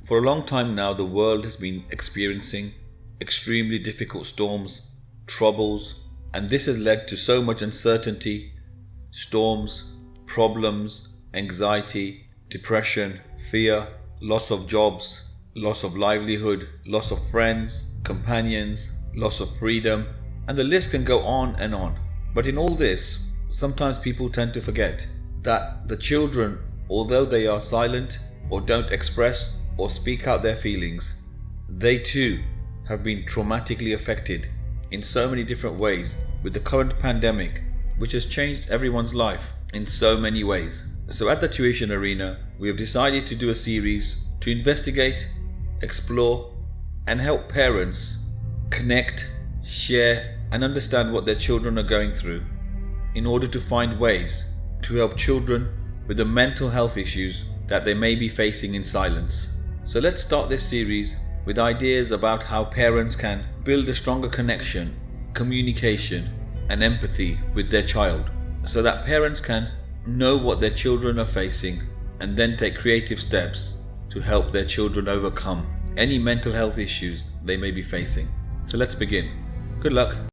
For a long time now, the world has been experiencing extremely difficult storms, troubles, and this has led to so much uncertainty, storms, problems, anxiety, depression, fear, loss of jobs, loss of livelihood, loss of friends, companions, loss of freedom, and the list can go on and on. But in all this, sometimes people tend to forget that the children, although they are silent or don't express or speak out their feelings, they too have been traumatically affected in so many different ways with the current pandemic, which has changed everyone's life in so many ways. So at the Tuition Arena, we have decided to do a series to investigate, explore, and help parents connect, share, and understand what their children are going through in order to find ways to help children with the mental health issues that they may be facing in silence. So let's start this series with ideas about how parents can build a stronger connection, communication, and empathy with their child, so that parents can know what their children are facing and then take creative steps to help their children overcome any mental health issues they may be facing. So let's begin. Good luck.